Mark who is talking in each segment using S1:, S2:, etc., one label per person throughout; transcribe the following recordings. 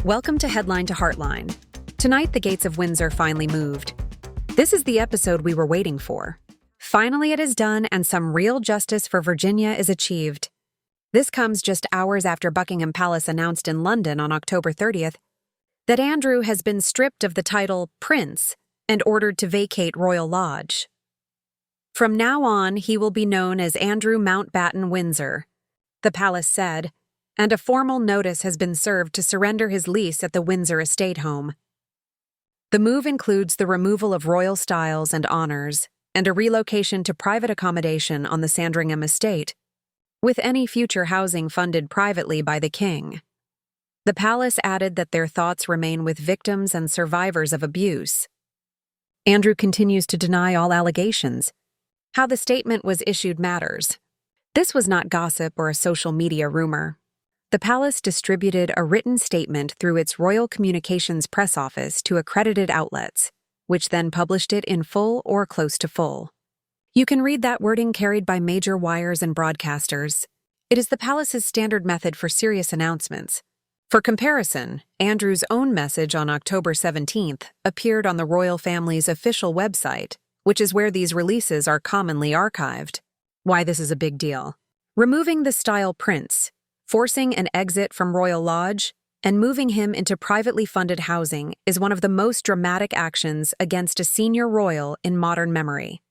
S1: Welcome to Headline to Heartline. Tonight, the gates of Windsor finally moved. This is the episode we were waiting for. Finally, it is done, and some real justice for Virginia is achieved. This comes just hours after Buckingham Palace announced in London on October 30th that Andrew has been stripped of the title Prince and ordered to vacate Royal Lodge. From now on, he will be known as Andrew Mountbatten Windsor, the palace said, and a formal notice has been served to surrender his lease at the Windsor estate home. The move includes the removal of royal styles and honors and a relocation to private accommodation on the Sandringham estate, with any future housing funded privately by the king. The palace added that their thoughts remain with victims and survivors of abuse. Andrew continues to deny all allegations. How the statement was issued matters. This was not gossip or a social media rumor. The palace distributed a written statement through its Royal Communications press office to accredited outlets, which then published it in full or close to full. You can read that wording carried by major wires and broadcasters. It is the palace's standard method for serious announcements. For comparison, Andrew's own message on October 17th appeared on the royal family's official website, which is where these releases are commonly archived. Why this is a big deal. Removing the style Prince, forcing an exit from Royal Lodge, and moving him into privately funded housing is one of the most dramatic actions against a senior royal in modern memory.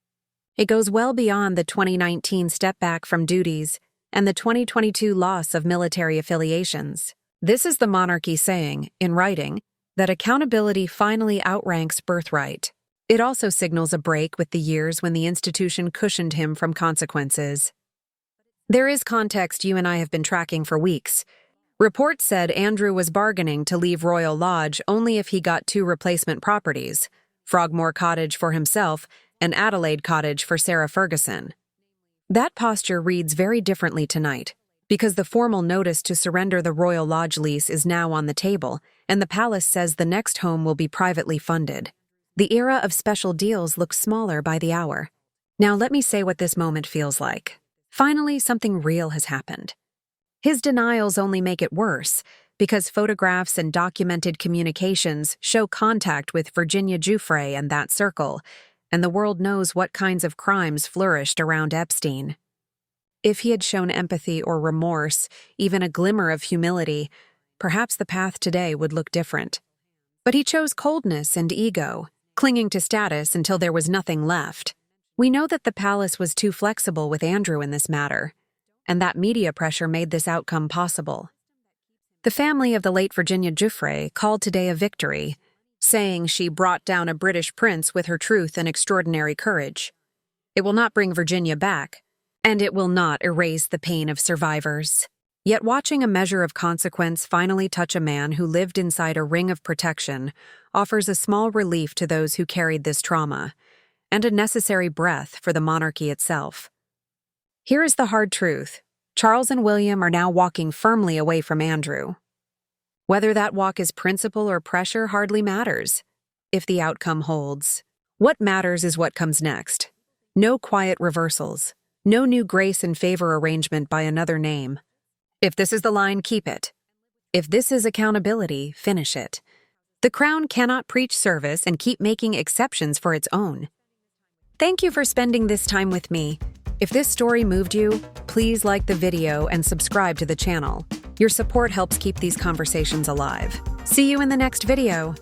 S1: It goes well beyond the 2019 step back from duties and the 2022 loss of military affiliations. This is the monarchy saying, in writing, that accountability finally outranks birthright. It also signals a break with the years when the institution cushioned him from consequences. There is context you and I have been tracking for weeks. Reports said Andrew was bargaining to leave Royal Lodge only if he got 2 replacement properties, Frogmore Cottage for himself and Adelaide Cottage for Sarah Ferguson. That posture reads very differently tonight, because the formal notice to surrender the Royal Lodge lease is now on the table, and the palace says the next home will be privately funded. The era of special deals looks smaller by the hour. Now let me say what this moment feels like. Finally, something real has happened. His denials only make it worse, because photographs and documented communications show contact with Virginia Giuffre and that circle, and the world knows what kinds of crimes flourished around Epstein. If he had shown empathy or remorse, even a glimmer of humility, perhaps the path today would look different. But he chose coldness and ego, clinging to status until there was nothing left. We know that the palace was too flexible with Andrew in this matter, and that media pressure made this outcome possible. The family of the late Virginia Giuffre called today a victory, saying she brought down a British prince with her truth and extraordinary courage. It will not bring Virginia back, and it will not erase the pain of survivors. Yet watching a measure of consequence finally touch a man who lived inside a ring of protection offers a small relief to those who carried this trauma, and a necessary breath for the monarchy itself. Here is the hard truth. Charles and William are now walking firmly away from Andrew. Whether that walk is principle or pressure hardly matters, if the outcome holds. What matters is what comes next. No quiet reversals. No new grace and favor arrangement by another name. If this is the line, keep it. If this is accountability, finish it. The crown cannot preach service and keep making exceptions for its own. Thank you for spending this time with me. If this story moved you, please like the video and subscribe to the channel. Your support helps keep these conversations alive. See you in the next video.